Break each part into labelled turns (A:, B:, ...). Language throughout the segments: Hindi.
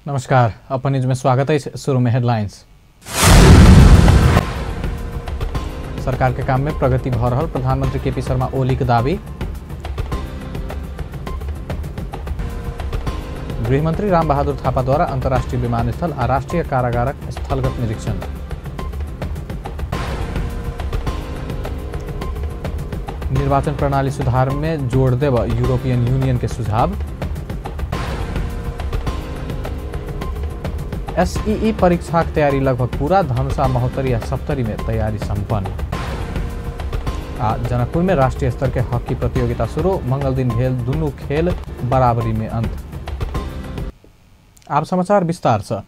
A: नमस्कार, अपन न्यूज में स्वागत है। शुरू में हेडलाइंस। सरकार के काम में प्रगति भ रहल प्रधानमंत्री केपी शर्मा ओली के दावी। गृहमंत्री राम बहादुर थापा द्वारा अंतर्राष्ट्रीय विमानस्थल और राष्ट्रीय कारागारक स्थलगत निरीक्षण। निर्वाचन प्रणाली सुधार में जोड़ देव यूरोपियन यूनियन के सुझाव। एसईई परीक्षा की तैयारी लगभग पूरा। धनुषा महोत्तरी या सप्तरी में तैयारी संपन्न। जनकपुर में राष्ट्रीय स्तर के हॉकी प्रतियोगिता शुरू। मंगल दिन भेल दुनू खेल बराबरी में अंत। आप समाचार विस्तार से।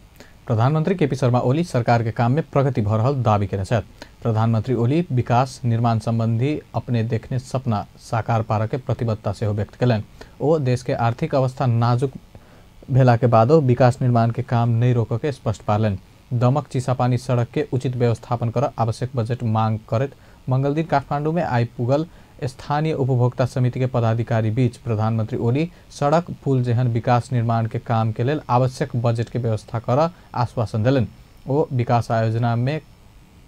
A: प्रधानमंत्री केपी शर्मा ओली सरकार के काम में प्रगति भ रहल दावी केने छथि। प्रधानमंत्री ओली विकास निर्माण संबंधी अपने देखने सपना साकार पारक के प्रतिबद्धता से व्यक्त कयलनि। ओ देश के आर्थिक अवस्था नाजुक भेला के बादो विकास निर्माण के काम नहीं रोक के स्पष्ट पालन। दमक चिसापानी सड़क के उचित व्यवस्थापन कर आवश्यक बजट मांग करत मंगल दिन काठमांडू में आइपुगल स्थानीय उपभोक्ता समिति के पदाधिकारी बीच प्रधानमंत्री ओली सड़क पुल जेहन विकास निर्माण के काम के लेल आवश्यक बजट के व्यवस्था कर आश्वासन दिलन। ओ विकास आयोजना में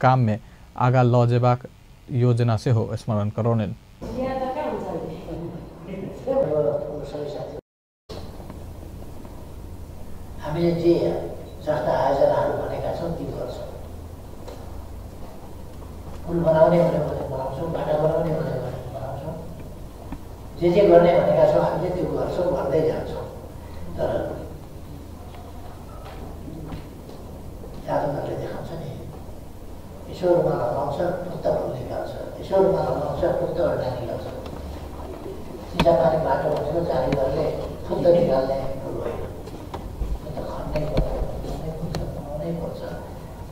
A: काम में आगा ल जेबाक योजना से हो स्मरण करौने।
B: हामीले जे जस्ता आयोजनाहरू भनेका छौँ ती गर्छौँ। पुल बनाउने भने बनाउँछौँ, बाटा बनाउने भने बनाउँछौँ। जे गर्ने भनेका छौँ हामीले त्यो गर्छौँ, गर्दै जान्छौँ। तर जादुगरले देखाउँछ नि, यसो रुमाल लगाउँछ पुस्त निकाल्छ, यसो रुमाल लगाउँछ पुस्त निकाल्छ। चिसापानी बाटो भनेको जादुगरले फुद्द निकाल्ने पुल होइन।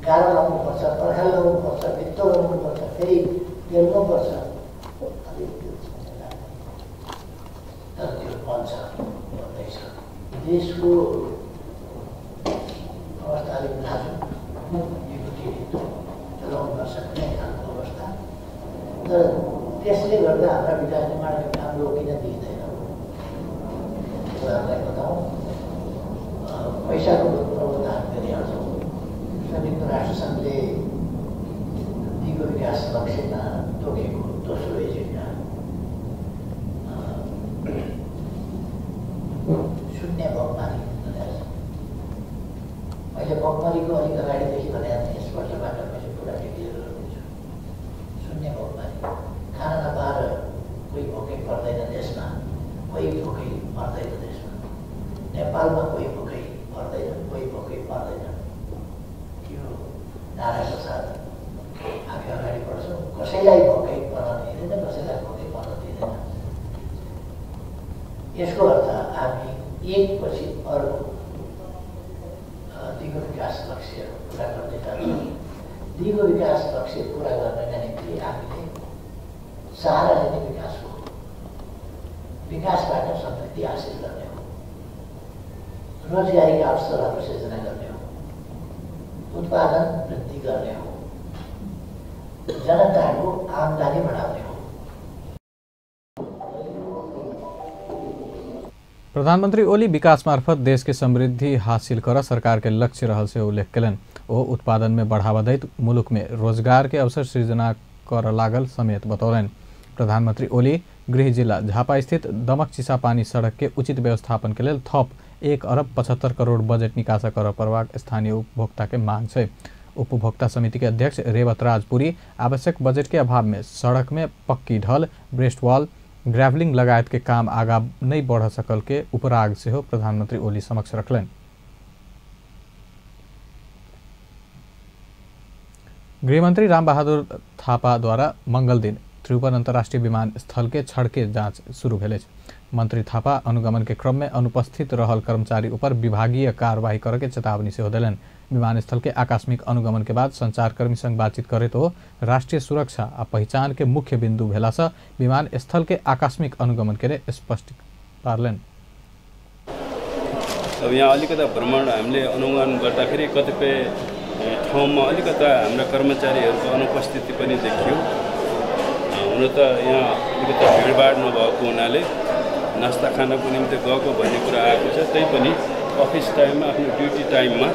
B: गाह्रो लाउनुपर्छ, पर्खाल लाउनुपर्छ, भित्तो लाउनुपर्छ, फेरि हेर्नुपर्छ। तर त्यो बन्छ, बन्दैछ। देशको अवस्था अलिक नाजुक, चलाउनु नसक्ने खालको अवस्था। तर त्यसले गर्दा हाम्रा विकास निर्माणको काम रोकिन दिइँदैन। उहाँहरूलाई बताउँ, पैसाको प्रावधान गरिहाल्छौँ। संयुक्त राष्ट्र सङ्घले दिगो विकास लक्ष्यमा तोकेको दोस्रो एजेन्डा शून्य भोकमारी भनेको छ। मैले भोकमारीको अलिक अगाडिदेखि भनेको थिएँ, यस वर्षबाट मैले पुरा डिक्लेयर गर्दैछु। शून्य भोकमारी, खाना नपाएर कोही भोकै पर्दैन देशमा, कोही भोकै मर्दैन देशमा। नेपालमा कोही भोकै पर्दैन, कोही भोकै पर्दैन। नाराका साथ हामी अगाडि बढ्छौँ। कसैलाई भोकै पर्न दिँदैन, कसैलाई भोकै पर्न दिँदैन। यसको अर्थ हामी एकपछि अर्को दिगो विकास लक्ष्य पुरा गर्दै जान्छौँ। दिगो विकास लक्ष्य पुरा गर्नका निम्ति हामीले सहारा लिने विकास हो। विकासबाट समृद्धि हासिल गर्ने हो, रोजगारीका अवसरहरू सृजना गर्ने हो, उत्पादन वृद्धि गर्ने हो, जनताको आमदानी बढाउने हो।
A: प्रधानमंत्री ओली विकास मार्फत देश के समृद्धि हासिल कर सरकार के लक्ष्य रहल से उल्लेख कलन। ओ उत्पादन में बढ़ावा दैत मुलुक में रोजगार के अवसर सृजना कर लागल समेत बतौलन। प्रधानमंत्री ओली गृह जिला झापा स्थित दमक चिसापानी सड़क के उचित व्यवस्थापन के लिए थप 1 अरब 75 करोड़ बजट निकासा कर परवाक स्थानीय उपभोक्ता के मांग है। उपभोक्ता समिति के अध्यक्ष रेवत राजपुरी आवश्यक बजट के अभाव में सड़क में पक्की ढल, ब्रेस्ट वॉल, ग्रेवलिंग लगायत के काम आगा नहीं बढ़ सकल के उपराग से हो प्रधानमंत्री ओली समक्ष रखलन। गृहमंत्री राम बहादुर थापा द्वारा मंगल दिन त्रिभुवन अंतर्राष्ट्रीय विमानस्थल के छड़के जांच शुरू भेल। मंत्री थापा अनुगमन के क्रम में अनुपस्थित रहल कर्मचारी ऊपर विभागीय कार्यवाही करके चेतावनी से दिलन। विमानस्थल के आकस्मिक अनुगमन के बाद संचारकर्मी संग बातचीत करे तो राष्ट्रीय सुरक्षा आ पहचान के मुख्य बिंदु भेला से विमानस्थल के आकस्मिक अनुगमन के स्पष्ट पार्लन।
C: अब यहाँ अलिकता भ्रमण हामीले अनुगमन गर्दाखेरि कतिपय ठाउँमा अलिकता हाम्रा कर्मचारीहरूको अनुपस्थिति पनि देखियो। हुन त यहाँ अलिकता भिडभाड नभएको हुनाले नास्ता खानको निम्ति गएको भन्ने कुरा आएको छ। तैपनि अफिस टाइममा आफ्नो ड्युटी टाइममा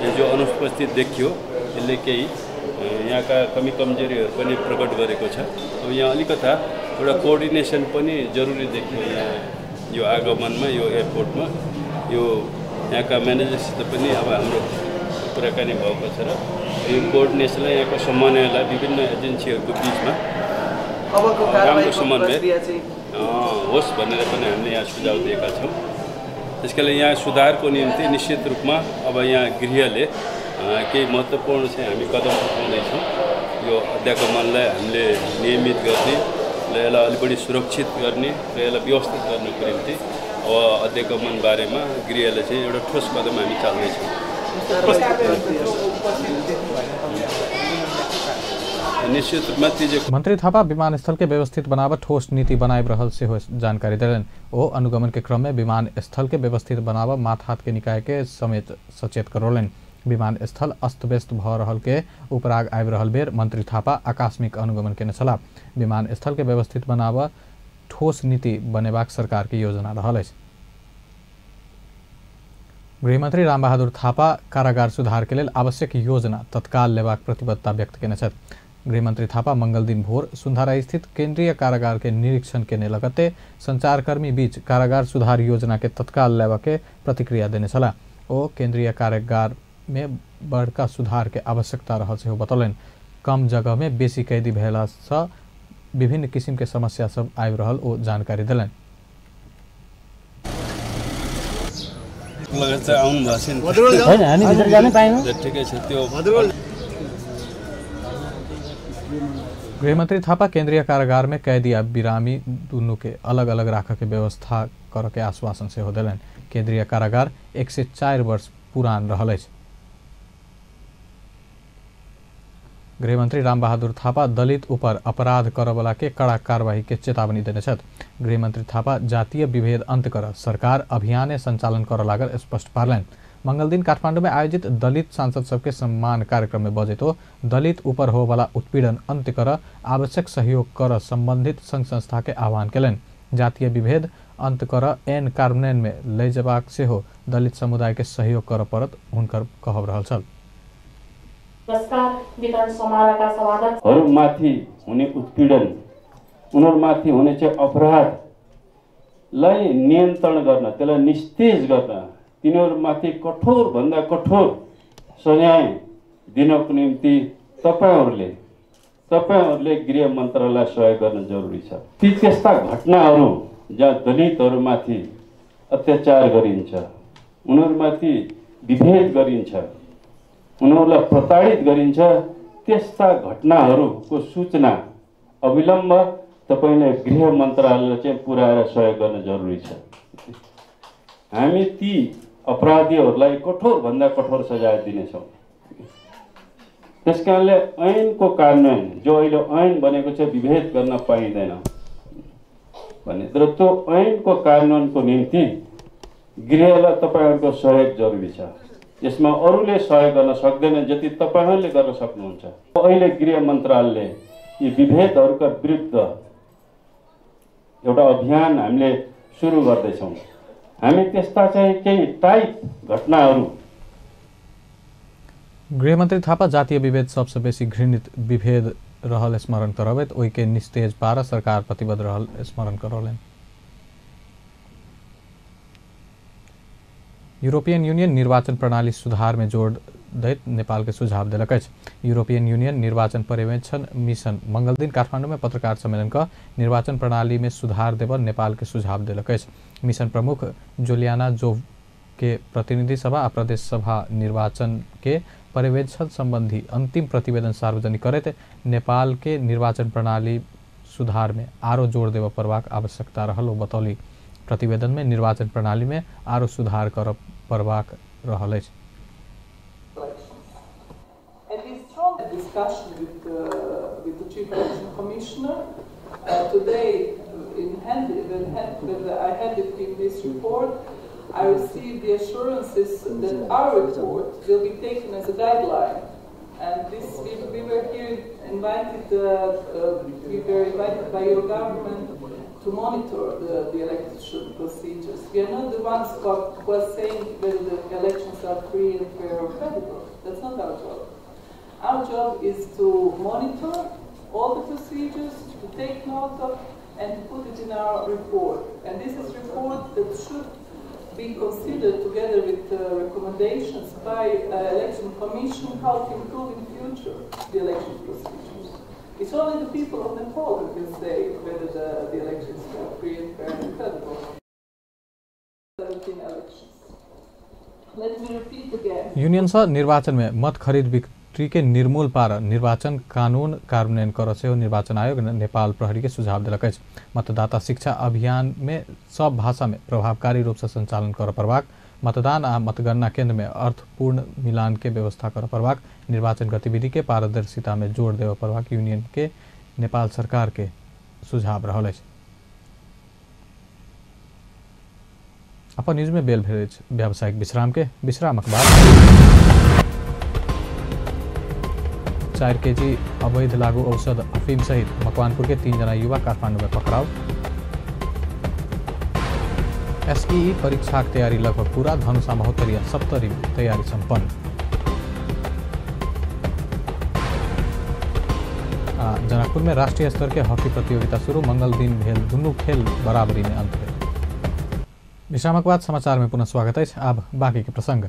C: यो जो अनुपस्थित देखियो यसले केही यहाँका कमी कमजोरीहरू पनि प्रकट गरेको छ। अब यहाँ अलिकता एउटा कोअर्डिनेसन पनि जरुरी देखियो यहाँ यो आगमनमा यो एयरपोर्टमा यो यहाँका म्यानेजरसित पनि अब हाम्रो कुराकानी भएको छ र यो कोअर्डिनेसनलाई यहाँको समन्वयलाई विभिन्न एजेन्सीहरूको बिचमा राम्रो समन्वय होस् भनेर पनि हामीले यहाँ सुझाव दिएका छौँ। त्यसकारण यहाँ सुधारको निम्ति निश्चित रूपमा अब यहाँ गृहले केही महत्त्वपूर्ण चाहिँ हामी कदम उठाउँदैछौँ। यो अध्यागमनलाई हामीले नियमित गर्ने र यसलाई अलिक बढी सुरक्षित गर्ने र यसलाई व्यवस्थित गर्नको निम्ति अब अध्यागमन बारेमा गृहले चाहिँ एउटा ठोस कदम हामी चाल्दैछौँ। निश्चित रूपमा
A: मंत्री थापा विमानस्थल के व्यवस्थित बनावट ठोस नीति बनाए रहल से हो जानकारी दिलन। ओ अनुगमन के क्रम में विमानस्थल के व्यवस्थित बनाव माथहात के निकाय के समेत सचेत करौलन। विमानस्थल अस्त व्यस्त भ रहल के उपराग आबि रहल बेर मंत्री थापा आकस्मिक अनुगमन के छलाह। विमानस्थल के व्यवस्थित बनाव ठोस नीति बनेबाक सरकार के योजना रहल अछि। गृहमंत्री रामबहादुर थापा कारागार सुधार के लेल आवश्यक योजना तत्काल लेबाक प्रतिबद्धता व्यक्त केने छथि। गृहमंत्री थापा मंगल दिन भोर सुंधारा स्थित केंद्रीय कारागार के निरीक्षण केने लगते संचारकर्मी बीच कारागार सुधार योजना के तत्काल लेवा के प्रतिक्रिया देने छला। ओ केंद्रीय कारागार में बड़का सुधार के आवश्यकता रहल से बतौलन। कम जगह में बेसी कैदी भेला सँ विभिन्न किसिम के समस्या सब आबि रहल ओ जानकारी दिलन। गृहमंत्री थापा केंद्रीय कारागार में कैदी आ बिरामी दोनों के अलग अलग राख के व्यवस्था कर के आश्वासन से हो दिलन। केंद्रीय कारागार 104 वर्ष पुरान रहल अछि। गृहमंत्री रामबहादुर थापा दलित ऊपर अपराध करवला के कड़ा कार्यवाही के चेतावनी देने छथि। गृहमंत्री थापा जातीय विभेद अंत कर सरकार अभियान संचालन कर लागल स्पष्ट पारलन। मंगल दिन काठमांडू में आयोजित दलित सांसद सबके सम्मान कार्यक्रम में बजेतो दलित ऊपर हो वाला उत्पीड़न अंत कर आवश्यक सहयोग कर संबंधित संघ संस्था के आह्वान केलन। जातीय विभेद अंत कर ऐन कार्यान्वयन में ले जबाक से हो दलित समुदाय के सहयोग कर परत हुनकर कहब रहल छल।
C: माथि हुने उत्पीडन उनीहरुमाथि हुने चाहिँ अपराधलाई नियन्त्रण गर्न त्यसलाई निस्तेज गर्न तिनीहरुमाथि कठोर भन्दा कठोर सजाय दिनको निम्ति तपाईहरुले गृह मन्त्रालयलाई सहयोग गर्न जरुरी छ। ती त्यस्ता घटनाहरू जहाँ दलितहरुमाथि अत्याचार गरिन्छ, उनीहरुमाथि विभेद गरिन्छ, उनीहरूलाई प्रताडित गरिन्छ, त्यस्ता घटनाहरूको सूचना अविलम्ब तपाईले गृह मन्त्रालयले चाहिँ पुर्याएर सहयोग गर्न जरुरी छ। हामी ती अपराधीहरूलाई कठोर भन्दा कठोर सजाय दिनेछौँ। त्यसकारणले ऐनको कार्यान्वयन जो अहिले ऐन बनेको छ विभेद गर्न पाइँदैन भने तर त्यो ऐनको कार्यान्वयनको निम्ति गृहलाई तपाईहरुको सहयोग जरुरी छ। यसमा अरूले सहयोग गर्न सक्दैन जति तपाईहरुले गर्न सक्नुहुन्छ। अहिले गृह मन्त्रालयले यी विभेदहरूका विरुद्ध एउटा अभियान हामीले सुरु गर्दैछौँ। हामी त्यस्ता चाहिँ केही टाइप घटनाहरू
A: गृहमंत्री थापा जातीय विभेद सबसे बेसी घृणित विभेद रहल स्मरण करबैत ओहि के निस्तेज पार सरकार प्रतिबद्ध रहल स्मरण करौलन। यूरोपियन यूनियन निर्वाचन प्रणाली सुधार में जोड़ दैत नेपाल के सुझाव दिलक अछि। यूरोपियन यूनियन निर्वाचन पर्यवेक्षण मिशन मंगल दिन काठमांडू में पत्रकार सम्मेलन का निर्वाचन प्रणाली में सुधार देव नेपाल के सुझाव दिलक अछि। मिशन प्रमुख जुलियाना जोव के प्रतिनिधि सभा आ प्रदेश सभा निर्वाचन के पर्यवेक्षण संबंधी अंतिम प्रतिवेदन सार्वजनिक करते नेपाल के निर्वाचन प्रणाली सुधार में आरो जोड़ देव परवाक आवश्यकता रहल बतौली। प्रतिवेदन में निर्वाचन प्रणाली में आरो सुधार कर परवाक रहल अछि।
D: Discussion with the Chief Election Commissioner today. When I handed him this report, I received the assurances that our report will be taken as a guideline, and this we were here invited. We were invited by your government to monitor the election procedures. We are not the ones who are saying whether the elections are free and fair or credible. That's not our job. Our job is to monitor all the procedures, to take note of, and to put it in our report. And this is a report that should be considered together with recommendations by election commission how to improve in future the election procedures. It's only the people of Nepal who can say whether the elections are free and fair and credible. 17 elections. Let me repeat again.
A: Union सा निर्वाचन में मत खरीद बिक्री के निर्मूल पार निर्वाचन कानून कार्यान्वयन कर से निर्वाचन आयोग नेपाल प्रहरी के सुझाव दिलक अछि। मतदाता शिक्षा अभियान में सब भाषा में प्रभावकारी रूप से संचालन कर परबाक, मतदान आ मतगणना केंद्र में अर्थपूर्ण मिलान के व्यवस्था कर परबाक, निर्वाचन गतिविधि के पारदर्शिता में जोर देव परबाक यूनियन के नेपाल सरकार के सुझाव रहल अछि। अपन न्यूज में बेल भेज व्यावसायिक विश्राम के विश्रामक बाद 4 केजी अवैध लागू औषध अफीम सहित मकवानपुर के 3 जना युवा काठमाडौँ में पकड़ाव। एसईई परीक्षा की तैयारी लगभग पूरा, धनुषा महोत्तरीय 70 तैयारी संपन्न। जनकपुर में राष्ट्रीय स्तर के हॉकी प्रतियोगिता शुरू, मंगल दिन भेल दुनू खेल बराबरी में अंत भेल। विश्रामक बाद समाचार में पुनः स्वागत है। अब बाकी के प्रसंग।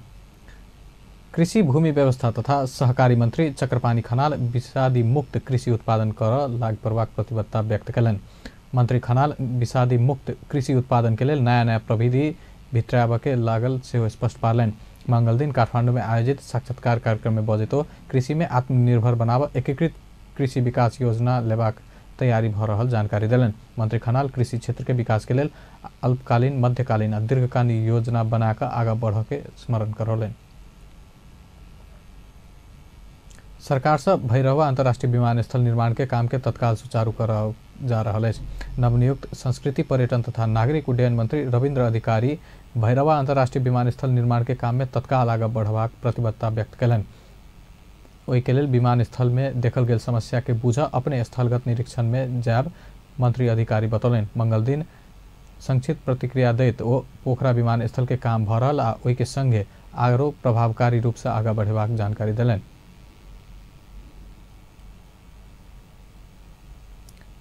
A: कृषि भूमि व्यवस्था तथा सहकारी मंत्री चक्रपाणी खनाल विषादी मुक्त कृषि उत्पादन कर लाग परबाक प्रतिबद्धता व्यक्त कयलनि। मंत्री खनाल विषादी मुक्त कृषि उत्पादन के लिए नया नया प्रविधि भित्राब के लागल से स्पष्ट पारलनि। मंगल दिन काठमाडौँ में आयोजित साक्षात्कार कार्यक्रम में बजेतो कृषि में आत्मनिर्भर बनाव एकीकृत कृषि विकास योजना लेबाक तैयारी भ रहल जानकारी दिलनि। मंत्री खनाल कृषि क्षेत्र के विकास के लिए अल्पकालीन, मध्यकालीन और दीर्घकालीन योजना बनाकर आगे बढ़ के स्मरण करौलनि। सरकार से भैरवा अंतर्राष्ट्रीय विमानस्थल निर्माण के काम के तत्काल सुचारू कर जा रहा है। नवनियुक्त संस्कृति, पर्यटन तथा नागरिक उड्डयन मंत्री रविन्द्र अधिकारी भैरवा अंतर्राष्ट्रीय विमानस्थल निर्माण के काम में तत्काल आगे बढ़वाक प्रतिबद्धता व्यक्त कयलनि। ओहि के लेल विमानस्थल में देखल गेल समस्या के बूझ अपने स्थलगत निरीक्षण में जायब मंत्री अधिकारी बतौलनि। मंगल दिन संक्षिप्त प्रतिक्रिया दैत ओ पोखरा विमानस्थल के काम भ रहल आ ओहि के संगे आरो प्रभावकारी रूप से आगे बढ़ेबाक जानकारी दिलनि।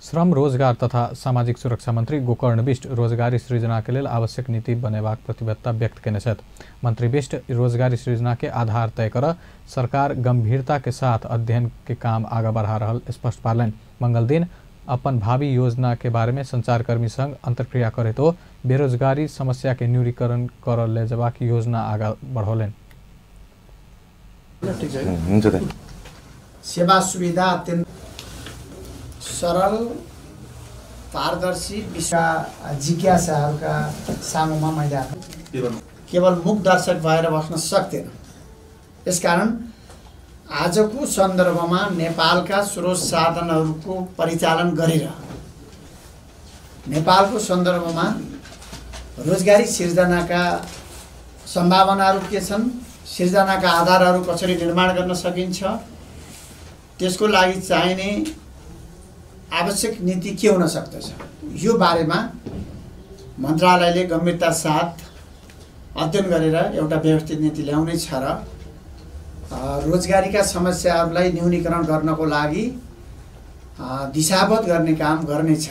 A: श्रम, रोजगार तथा सामाजिक सुरक्षा मंत्री गोकर्ण बिष्ट रोजगारी सृजना के लिए आवश्यक नीति बनेबाक प्रतिबद्धता व्यक्त केने छथि। मंत्री बिष्ट रोजगारी सृजना के आधार तय कर सरकार गंभीरता के साथ अध्ययन के काम आगे बढ़ा रहल स्पष्ट पारलनि। मंगल दिन अपन भावी योजना के बारे में संचारकर्मी संग अंतर्क्रिया करे तो बेरोजगारी समस्या के न्यूनीकरण कर ले जबाक योजना आगे बढ़ौलनि।
E: सेवा सुविधा अत्यंत सरल, पारदर्शी, जिज्ञासाहरूका सामुमा मैले केवल मुख दर्शक भएर बस्न सक्दैन। यसकारण आजको सन्दर्भमा नेपालका स्रोत साधनहरूको परिचालन गरेर नेपालको सन्दर्भमा रोजगारी सिर्जनाका सम्भावनाहरू के छन्, सिर्जनाका आधारहरू कसरी निर्माण गर्न सकिन्छ, त्यसको लागि चाहिने आवश्यक नीति के हुन सक्दछ, यो बारेमा मन्त्रालयले गम्भीरता साथ अध्ययन गरेर एउटा व्यवस्थित नीति ल्याउने छ र रोजगारीका समस्याहरूलाई न्यूनीकरण गर्नको लागि दिशाबद्ध गर्ने काम गर्नेछ।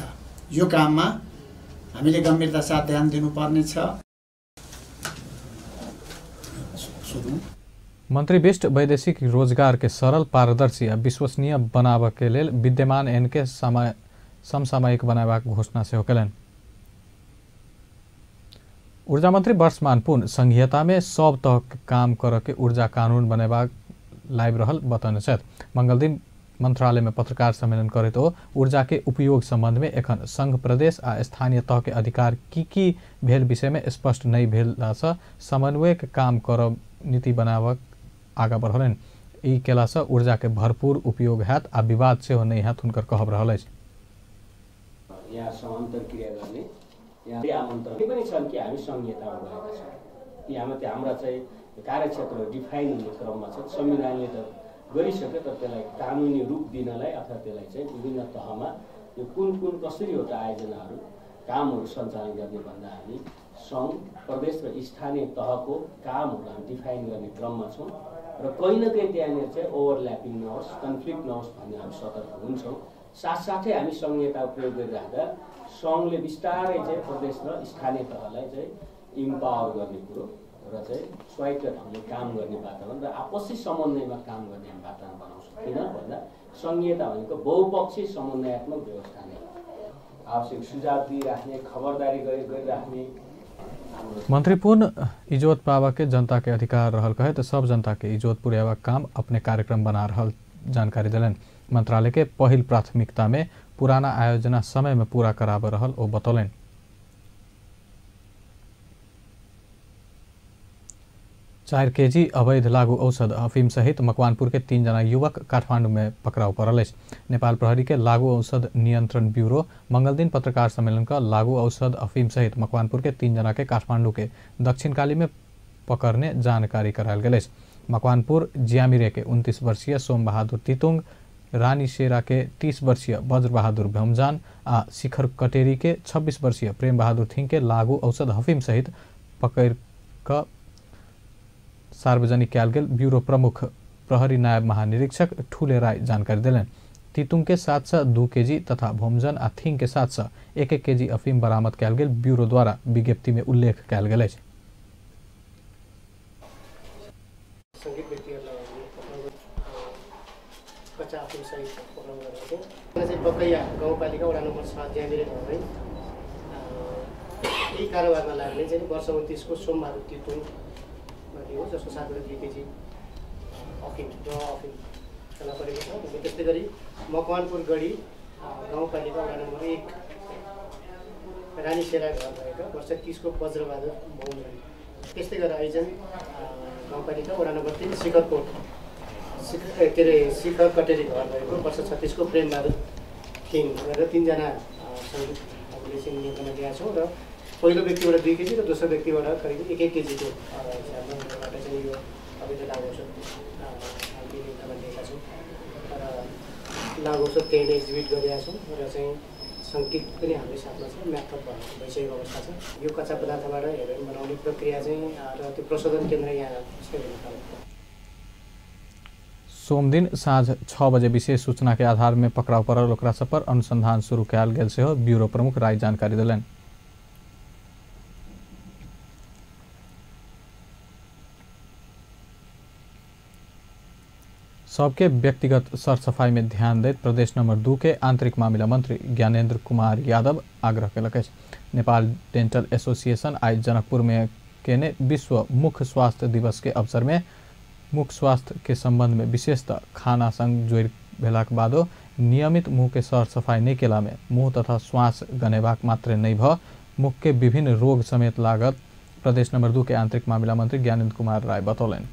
E: यो काममा हामीले गम्भीरता साथ ध्यान दिनुपर्नेछ।
A: मंत्री बिष्ट वैदेशिक रोजगार के सरल, पारदर्शी और विश्वसनीय बनाव के लिए विद्यमान एन के समसामयिक बनावाक घोषणा से कयलनि। ऊर्जा मंत्री वर्षमान पुन संघीयता में सब तह के काम कर के ऊर्जा कानून बनेबाक लाइव रहल बतौने छथि। मंगल दिन मंत्रालय में पत्रकार सम्मेलन करे तो ऊर्जा के उपयोग संबंध में एखन संघ, प्रदेश आ स्थानीय तह के अधिकार की भेल विषय में स्पष्ट नहीं भेल समन्वय के काम कर नीति बनावक आगा बढ़ौलनि। ई केला से ऊर्जा के भरपूर उपयोग हैत आ विवाद से नहीं हैत हुनकर कहब रहल अछि।
F: यहाँ अन्तर्क्रिया गर्ने यहाँ आमन्त्रण पनि छन् कि हामी संहितामा गएका छौँ। यहाँ मात्रै हाम्रा चाहिँ कार्यक्षेत्र डिफाइन हुने क्रममा छ। संविधानले त गरिसक्यो, तर त्यसलाई कानुनी रूप दिनलाई अथवा त्यसलाई चाहिँ विभिन्न तहमा यो कुन कसरी हो त आयोजनाहरू कामहरू सञ्चालन गर्ने भन्दा हामी सङ्घ प्रदेश र स्थानीय तहको कामहरू हामी डिफाइन गर्ने क्रममा छौँ र कहीँ न कहीँ त्यहाँनिर चाहिँ ओभरल्यापिङ नहोस्, कन्फ्लिक्ट नहोस् भन्ने हामी सतर्क हुन्छौँ। साथसाथै हामी संहिता प्रयोग गरिरहँदा सङ्घले बिस्तारै चाहिँ प्रदेश र स्थानीय तहलाई चाहिँ इम्पावर गर्ने कुरो र चाहिँ स्वायत्त ढङ्गले काम गर्ने वातावरण र आपसी समन्वयमा काम गर्ने हामी वातावरण बनाउँछौँ। किन भन्दा संहिता भनेको बहुपक्षीय समन्वयात्मक व्यवस्था नै आवश्यक सुझाव दिइराख्ने, खबरदारी गरिराख्ने।
A: मंत्री पूर्ण इजोत पावा के जनता के अधिकार रहल कहे तो सब जनता के इजोत पुर्यावा काम अपने कार्यक्रम बना रहल जानकारी दिलन। मंत्रालय के पहिल प्राथमिकता में पुराना आयोजना समय में पूरा कराब रहल ओ बतौलन। 4 केजी अवैध लागू औषध अफीम सहित मकवानपुर के 3 जना युवक काठमाडौँ में पकड़ाउ परल। नेपाल प्रहरी के लागू औषध नियंत्रण ब्यूरो मंगल दिन पत्रकार सम्मेलन का लागू औषध अफीम सहित मकवानपुर के 3 जना के काठमाडौँ के दक्षिणकाली में पकड़ने जानकारी करायल गए। मकवानपुर जियामिरे के 29 वर्षीय सोम बहादुर तितुंग, रानी शेरा के 30 वर्षीय वज्र बहादुर भ्योमजान आ शिखर कटेरी के 26 वर्षीय प्रेम बहादुर थिंग के लागू औषध हफीम सहित पकड़ क सार्वजनिक कयल गेल। ब्यूरो प्रमुख प्रहरी नायब महानिरीक्षक ठूले राय जानकारी दिलन। तितुंग के 2 केजी तथा भोमजन आ थिंग के 1-1 केजी अफीम बरामद कयल गेल ब्यूरो द्वारा विज्ञप्ति में उल्लेख कयल गेल अछि।
G: बकैया गाउँपालिका वडा नम्बर 7 ज्यामिरे घरमै यही कारोबारमा लाग्ने चाहिँ वर्ष 29 को सोम बहादुर तितुङ हो, जसको 7 केजी अफिम फेला परेको छ। त्यस्तै गरी मकवानपुर गढी गाउँपालिका वडा नम्बर 1 रानी शेरा घर भएका वर्ष 30 को वज्रबहादुर भौमजान। त्यस्तै गरी आइजन गाउँपालिका वडा नम्बर 3 शिखरकोट शिखर कटेरी घर भएको वर्ष 36 को प्रेम बहादुर थिङ गरेर 3 जना हामीले चाहिँ नियन्त्रणमा दिएका छौँ र पहिलो व्यक्तिबाट 2 केजी र दोस्रो व्यक्तिबाट करिब 1-1 केजीको हिसाबबाट चाहिँ यो अवैध लागु औषध हामीले नियन्त्रणमा दिएका छौँ र लागु औषध त्यही नै एक्जिबिट गरिरहेका छौँ र चाहिँ सङ्केत पनि हाम्रो साथमा छ, म्यापअप भइसकेको अवस्था छ। यो कच्चा पदार्थबाट हेरोइन बनाउने प्रक्रिया चाहिँ र त्यो प्रशोधन केन्द्र यहाँ छ।
A: सोम दिन साँझ 6 बजे विशेष सूचना के आधार में पकड़ाव परल ओकरा सब पर अनुसंधान शुरू कयल गेल से ब्यूरो प्रमुख राय जानकारी दिलन। सबके व्यक्तिगत सरसफाई में ध्यान दैत प्रदेश नंबर 2 के आंतरिक मामला मंत्री ज्ञानेन्द्र कुमार यादव आग्रह कयलक। नेपाल डेंटल एसोसिएशन आज जनकपुर में केने विश्व मुख स्वास्थ्य दिवस के अवसर में मुख स्वास्थ्य के संबंध में विशेषतः खाना संग जोड़ भेलाक बादो नियमित मुँह के सर सफाई नहीं केला में मुँह तथा श्वास गनेबाक मात्र नहीं भ मुख के विभिन्न रोग समेत लागत प्रदेश नंबर 2 के आंतरिक मामला मंत्री ज्ञानेन्द्र कुमार राय बतौलन।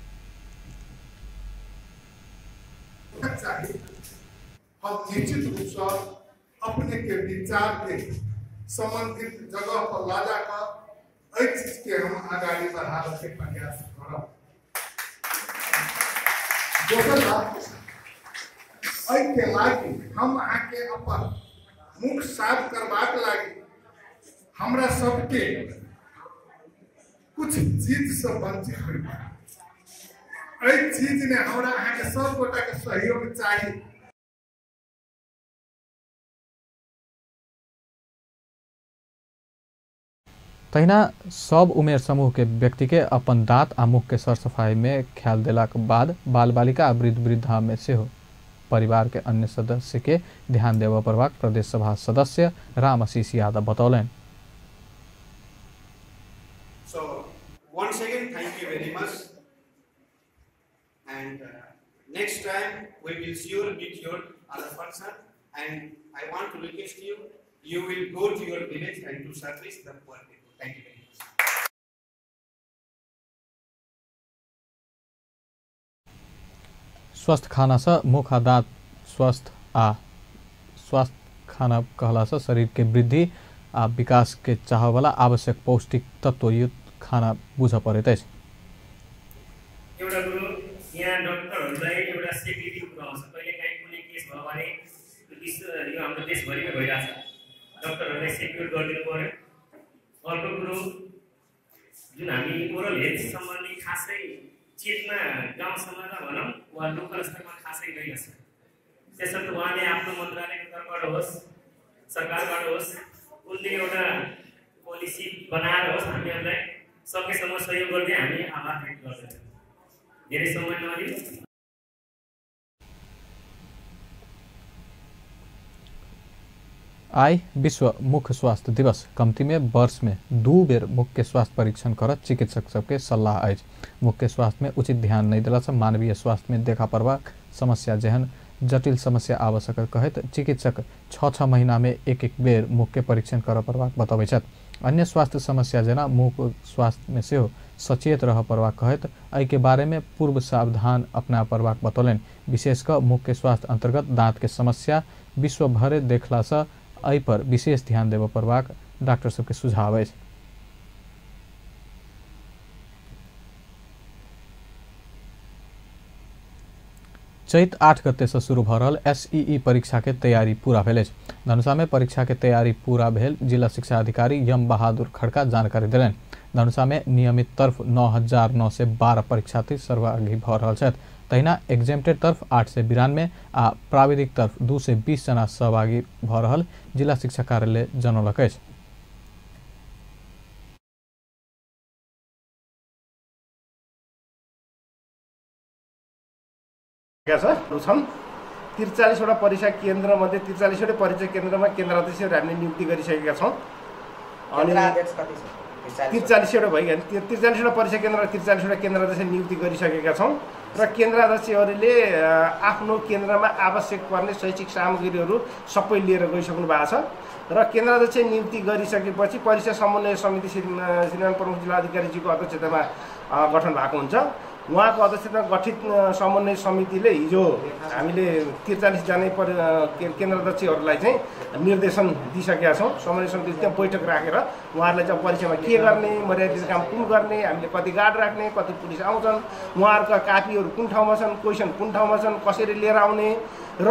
H: हम निश्चित रूप से अपने के विचार के संबंधित जगह पर ला जाकर एक चीज के हम आगे बढ़ाने के प्रयास करब। के लागी हम आके अपन मुख साफ करबाक लागी हमरा सबके कुछ चीज से वंचित होइबा एहि चीज ने हमरा अहाँके सब गोटा के सहयोग चाहिए।
A: तहिना सब उमेर समूह के व्यक्ति के अपन दाँत आ मुख के सरसफाई में ख्याल देलाक बाद बाल बालिका आ वृद्ध वृद्धा में से हो परिवार के अन्य सदस्य के ध्यान देवा प्रभाग प्रदेश सभा सदस्य राम आशीष Yadav बतौलन।
I: So once again thank you very much and next time we will sure meet your other person and I want to request you will go to your village and to service the poor people. Thank you very much.
A: स्वस्थ खाना से मुख आ दाँत स्वस्थ खाना कहला से शरीर के वृद्धि आ विकास के चाह वाला आवश्यक पौष्टिक तत्वयुक्त खाना बुझ पड़े।
J: एउटा कुरो यहाँ डाक्टरहरूलाई एउटा सेक्युरिटी पुऱ्याउँछ। कहिले काहीँ कुनै केस भयो भने यो हाम्रो देशभरिमै भइरहेछ। डाक्टरहरूलाई सेक्युर गरिदिनु पर्यो अर्को कुरो जुन हामी ओरल हेल्थ सम्बन्धी खासै चेतना गाउँ समाजमा भनौँ वा लोकल स्तरमा खासै गइरहेछ। त्यसर्थ उहाँले आफ्नो मन्त्रालयको तर्फबाट होस् सरकारबाट होस् कुनै एउटा पोलिसी बनाएर होस् हामीहरूलाई सकेसम्म सहयोग गर्दै हामी आभार व्यक्त गर्छौँ। धेरै समय नलिनु।
A: आई विश्व मुख स्वास्थ्य दिवस कम्ती में वर्ष में 2 बेर मुख के स्वास्थ्य परीक्षण कर चिकित्सक सबके सलाह आई। मुख के स्वास्थ्य में उचित ध्यान नहीं दिला से मानवीय स्वास्थ्य में देखा परवा समस्या जेहन जटिल समस्या आवश्यक कहत चिकित्सक 6 महीना में एक बेर मुख के परीक्षण कर परवा बतावे छत। अन्य स्वास्थ्य समस्या जेना मुख स्वास्थ्य में से हो सचेत रह परवा कहत आई के बारे में पूर्व सावधान अपना परवा बतौलन। विशेषकर मुख के स्वास्थ्य अंतर्गत दांत के समस्या विश्व भर देखला से आई पर विशेष ध्यान देव परवाक डॉक्टर सबके सुझाव है। चैत 8 गते से शुरू भ रहल एसईई परीक्षा के तैयारी पूरा भेल। धनुषा में परीक्षा के तैयारी पूरा भेल जिला शिक्षा अधिकारी यम बहादुर खड़का जानकारी दिलन। धनुषा में नियमित तरफ 9,912 परीक्षार्थी सहभागी भ रहल छथि। तहिना एग्जेम्प्टेड तरफ 8 से 92 आ प्राविधिक तरफ 2 से 20 जना सहभागी भ रहल जिला शिक्षा कार्यालय जनौलक अछि।
K: छन् 43वटा परीक्षा केन्द्र मध्ये 43वटा परीक्षा केन्द्रमा केन्द्राध्यक्षहरू हामीले नियुक्ति गरिसकेका छौँ। अनि 43वटा भइगयो। 43वटा परीक्षा केन्द्र 43वटा केन्द्राध्यक्ष नियुक्ति गरिसकेका छौँ र केन्द्राध्यक्षहरूले आफ्नो केन्द्रमा आवश्यक पर्ने शैक्षिक सामग्रीहरू सबै लिएर गइसक्नु भएको छ र केन्द्राध्यक्ष नियुक्ति गरिसकेपछि परीक्षा समन्वय समिति श्रीमान प्रमुख जिल्ला अधिकारीजीको अध्यक्षतामा गठन भएको हुन्छ। उहाँको अध्यक्षतामा गठित समन्वय समितिले हिजो हामीले 43 जना केन्द्राध्यक्षहरूलाई चाहिँ निर्देशन दिइसकेका छौँ। समन्वय समितिले त्यहाँ बैठक राखेर उहाँहरूलाई चाहिँ परीक्षामा के गर्ने, मर्यादित काम कुन गर्ने, हामीले कति गार्ड राख्ने, कति पुलिस आउँछन्, उहाँहरूका कापीहरू कुन ठाउँमा छन्, क्वेसन कुन ठाउँमा छन्, कसरी लिएर आउने र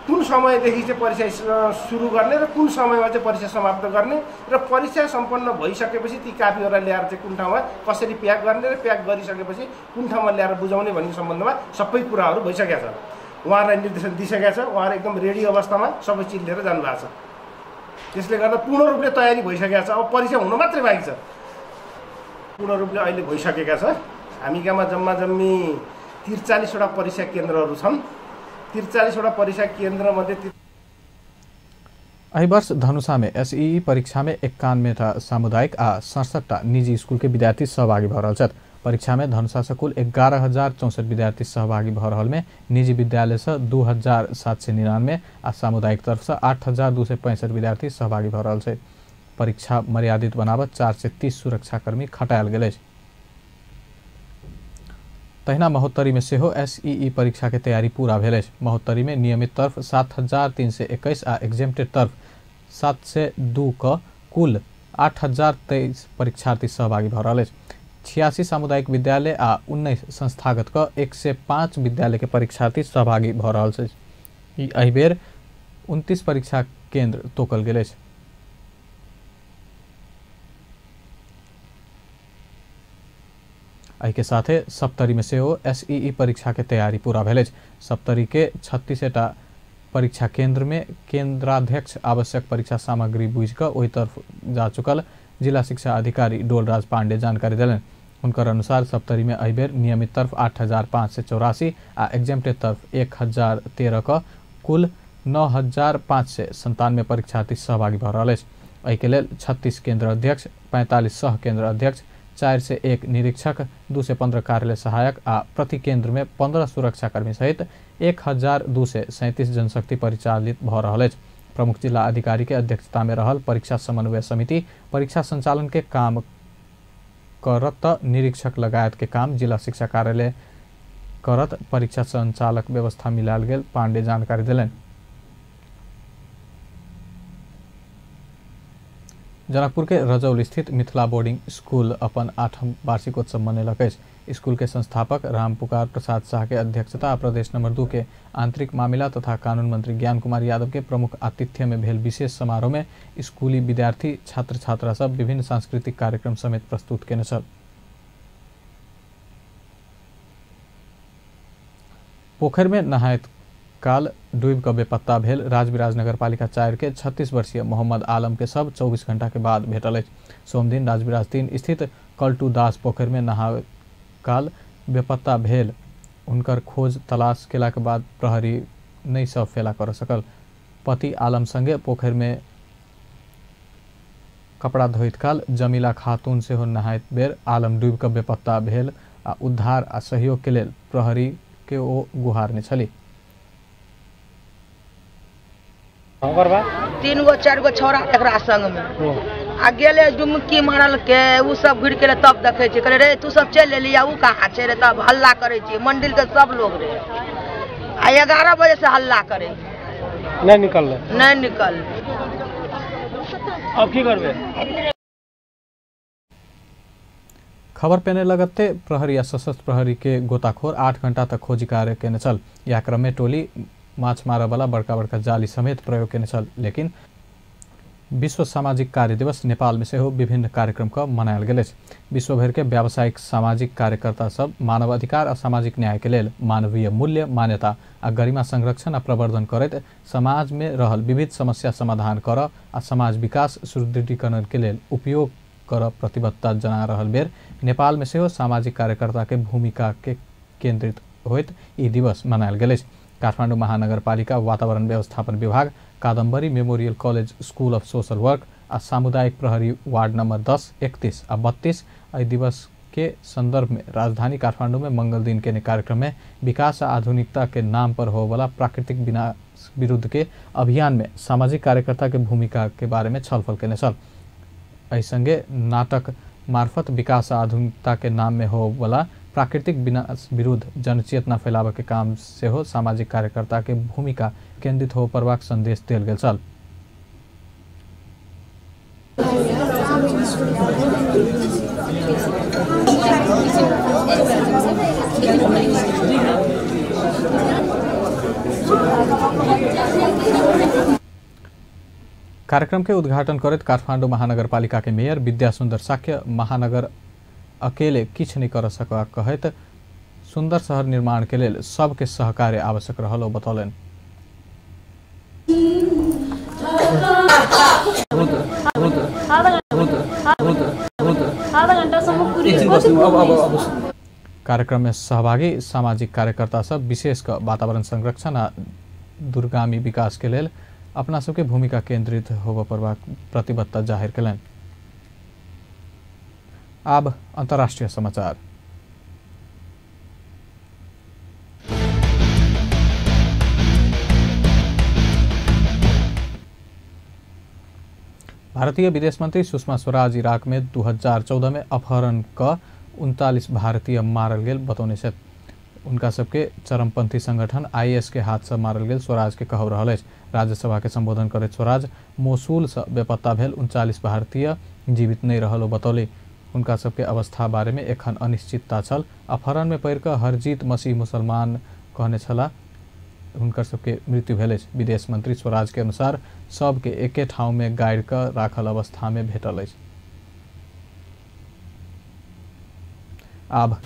K: कुन समयदेखि चाहिँ परीक्षा सुरु गर्ने र कुन समयमा चाहिँ परीक्षा समाप्त गर्ने र परीक्षा सम्पन्न भइसकेपछि ती कापीहरूलाई ल्याएर चाहिँ कुन ठाउँमा कसरी प्याक गर्ने र प्याक गरिसकेपछि कुन ठाउँमा ल्याएर बुझाउने भन्ने सम्बन्धमा सबै कुराहरू भइसकेका छ। उहाँहरूलाई निर्देशन दिइसकेका छ। उहाँहरू एकदम रेडी अवस्थामा सबै चिज लिएर जानुभएको छ। त्यसले गर्दा पूर्ण रूपले तयारी भइसकेका छ। अब परीक्षा हुन मात्रै बाँकी छ। पूर्ण रूपले अहिले भइसकेका छ। हामी कहाँमा जम्मा जम्मी 43वटा परीक्षा केन्द्रहरू छन्। 43वटा परीक्षा केन्द्र मध्ये
A: यही वर्ष धनुषा में एसईई परीक्षा में 91 सामुदायिक आ 67 निजी स्कूल के विद्यार्थी सहभागी भ रहल छथि। परीक्षा में धनुषा से कुल 11,064 विद्यार्थी सहभागी भ रहल में निजी विद्यालय से 2,799 आ सामुदायिक तरफ से 8,265 विद्यार्थी सहभागी भ रहल छै। परीक्षा मर्यादित बनावत 4 से 30 सुरक्षाकर्मी खटायल गेल। तहिना महोत्तरी में सेहो एसईई परीक्षा के तैयारी पूरा भेल। महोत्तरी में नियमित तरफ 7,321 आ एग्जेम्प्टेड तरफ 702 क कुल 8,023 परीक्षार्थी सहभागी भ रहल। 86 सामुदायिक विद्यालय आ 19 संस्थागत क 105 विद्यालय के परीक्षार्थी सहभागी भ रहल छै। एहि बेर 29 परीक्षा केन्द्र तोकल गेल। एहि के साथे सप्तरी में सेहो एसईई परीक्षा के तैयारी पूरा भेल। सप्तरी के 36टा परीक्षा केन्द्र में केन्द्राध्यक्ष आवश्यक परीक्षा सामग्री बुझ कर ओहि तरफ जा चुकल जिला शिक्षा अधिकारी डोलराज पांडे जानकारी दिलन। उनकर अनुसार सप्तरी में एहि बेर नियमित तरफ 8,584 आ एग्जेम्प्टेड तरफ 1,013 का कुल 9,597 परीक्षार्थी सहभागी भ रहल अछि। एहि के लेल 36 केन्द्र अध्यक्ष, 45 सह केन्द्र अध्यक्ष, 4 से 1 निरीक्षक, 2 से 15 कार्यालय सहायक आ प्रति केन्द्र में 15 सुरक्षाकर्मी सहित 1,237 जनशक्ति परिचालित भ रहल अछि। प्रमुख जिला अधिकारी के अध्यक्षता में रहल परीक्षा समन्वय समिति परीक्षा संचालन के काम करत निरीक्षक लगायत के काम जिला शिक्षा कार्यालय करत परीक्षा संचालक व्यवस्था मिलाल गेल पांडे जानकारी दिलन। जनकपुर के रजौल स्थित मिथिला बोर्डिंग स्कूल अपन 8म वार्षिकोत्सव मनेलक अछि। स्कूल के संस्थापक रामपुकार प्रसाद शाह के अध्यक्षता प्रदेश नंबर 2 के आंतरिक मामला तथा कानून मंत्री ज्ञान कुमार यादव के प्रमुख आतिथ्य में भेल विशेष समारोह में स्कूली विद्यार्थी छात्र छात्रा सब विभिन्न सांस्कृतिक कार्यक्रम समेत प्रस्तुत केने छल। पोखर में नहायत काल डूब क बेपत्ता भेल राजविराज नगरपालिका 4 के 36 वर्षीय मोहम्मद आलम के सब 24 घंटा के बाद भेटल अछि। सोमदिन राजविराज 3 स्थित कल्टू दास पोखर में नहाय काल बेपत्ता भेल उनकर खोज तलाश केला के बाद प्रहरी नहीं सब फेला कर सकल। पति आलम संगे पोखर में कपड़ा धोइत काल जमीला खातून से हो नहायत बेर आलम डूब क बेपत्ता भेल आ उद्धार आ सहयोग के लेल प्रहरी के ओ गुहारने छली।
L: 3 गो 4 गो छौड़ा एकरा संग में आ गेले डुमकी मारल के उ सब घुर के तब देखे छी, कहले रे तू सब चल लेली उ कहाँ छे रे, तब हल्ला करे छी मंदिर के सब लोग रे आ 11 बजे से हल्ला करे
G: नहीं निकल अब की करबे।
A: खबर पेने लगते प्रहरी या सशस्त्र प्रहरी के गोताखोर 8 घंटा तक खोजी कार्य केने चल। या क्रम में टोली माछ मारे वाला बड़का बड़का जाली समेत प्रयोग केने चल। लेकिन विश्व सामाजिक कार्य दिवस नेपाल में से हो विभिन्न कार्यक्रम का मनायल गेल। विश्वभर के व्यावसायिक सामाजिक कार्यकर्ता सब मानव अधिकार और सामाजिक न्याय के लेल मानवीय मूल्य मान्यता आ गरिमा संरक्षण आ प्रवर्धन करते समाज में रहल विविध समस्या समाधान कर आ समाज विकास सुदृढ़ीकरण के लेल उपयोग कर प्रतिबद्धता जना रहल बेर नेपाल में से हो सामाजिक कार्यकर्ता के भूमिका के केंद्रित होइत ई दिवस मनायल गेल। काठमाडौँ महानगरपालिका वातावरण व्यवस्थापन विभाग, Kadambari memorial college school of social work आ सामुदायिक प्रहरी वार्ड नंबर 10, 31 आ 32 एहि दिवस के संदर्भ में राजधानी काठमाडौँ में मंगल दिन के कार्यक्रम में विकास आ आधुनिकता के नाम पर हो वाला प्राकृतिक विनाश विरुद्ध के अभियान में सामाजिक कार्यकर्ता के भूमिका के बारे में छलफल केने छल। एहि संगे नाटक मार्फत विकास आ आधुनिकता के नाम में हो वाला प्राकृतिक विनाश विरुद्ध जनचेतना फैलावे के काम से हो सामाजिक कार्यकर्ता के भूमिका केंद्रित हो परवाक संदेश दिल गेल छल। कार्यक्रम के उद्घाटन करत काठमाडौँ महानगरपालिका के मेयर विद्या सुंदर साक्य महानगर अकेले किछ नहीं कर सका कहत सुंदर शहर निर्माण के लेल सबके सहकार्य आवश्यक रहल बतौलन। कार्यक्रम में सहभागी सामाजिक कार्यकर्ता सब विशेष वातावरण संरक्षण आ दूरगामी विकास के लेल अपना सबके भूमिका केंद्रित होब पर प्रतिबद्धता जाहिर कलन। अब अंतर्राष्ट्रीय समाचार। भारतीय विदेश मंत्री सुषमा स्वराज इराक में 2014 में अपहरण का 39 भारतीय मारल गेल बतौने से उनका सबके चरमपंथी संगठन IS के हाथ से मारल गेल स्वराज के कहब रहल। राज्यसभा के संबोधन करते स्वराज मोसूल से बेपत्ता भेल 39 भारतीय जीवित नहीं रहल बतौली। उनका सबके अवस्था बारे में एखन अनिश्चितता छल। अपहरण में पड़ हरजीत मसीह मुसलमान कहने छला उनकर सबके मृत्यु भेल। विदेश मंत्री स्वराज के अनुसार सबके एके ठाउँ में गाड़ कर राखल अवस्था में भेटल। अब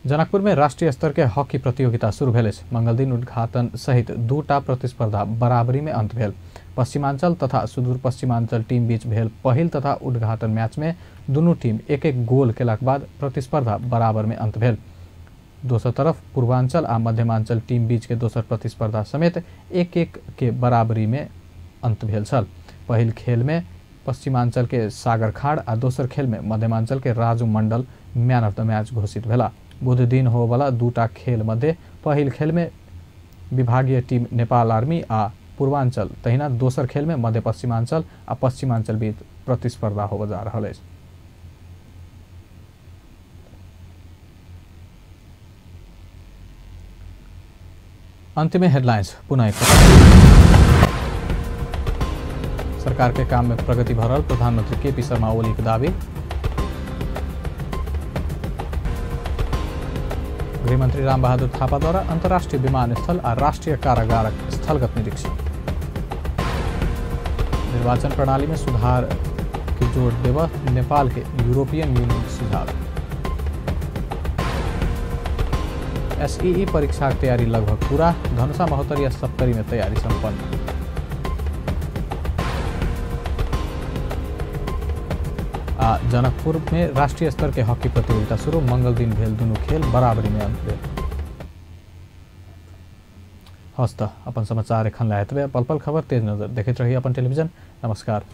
A: जनकपुर में राष्ट्रीय स्तर के हॉकी प्रतियोगिता शुरू भेल। मंगल दिन उद्घाटन सहित 2टा प्रतिस्पर्धा बराबरी में अंत भेल। पश्चिमांचल तथा सुदूर पश्चिमांचल टीम बीच भेल पहिल तथा उद्घाटन मैच में दोनों टीम एक एक गोल केलाक बाद प्रतिस्पर्धा बराबर में अंत भेल। दोसर तरफ पूर्वांचल आ मध्यमांचल टीम बीच के दोसर प्रतिस्पर्धा समेत एक एक के बराबरी में अंत भेल छल। पहिल खेल में पश्चिमांचल के सागर खाड़ आ दोसर खेल में मध्यमांचल के राजू मंडल मैन ऑफ द मैच घोषित भेला। बुध दिन हो वाला 2टा खेल मध्य पहिल खेल में विभागीय टीम नेपाल आर्मी आ पूर्वांचल तहिना दोसर खेल में मध्य पश्चिमांचल आ पश्चिमांचल बीच प्रतिस्पर्धा हो जा रहा है। अंत में हेडलाइंस पुनः सरकार के काम में प्रगति भरल प्रधानमंत्री केपी शर्मा ओली के दावी। गृहमंत्री रामबहादुर थापा द्वारा अंतर्राष्ट्रीय विमानस्थल और राष्ट्रीय कारागारक स्थलगत निरीक्षण। निर्वाचन प्रणाली में सुधार की जोड़ देव नेपाल के यूरोपियन यूनियन सुझाव। एसईई परीक्षा की तैयारी लगभग पूरा, धनुषा महोत्तरी या सप्तरी में तैयारी संपन्न। जनकपुर में राष्ट्रीय स्तर के हॉकी प्रतियोगिता शुरू, मंगल दिन भेल दुनू खेल बराबरी में अंत भेल। हस्त अपन समाचार एखन लायत पल पल खबर तेज नजर देखते रही अपन टेलीविजन। नमस्कार।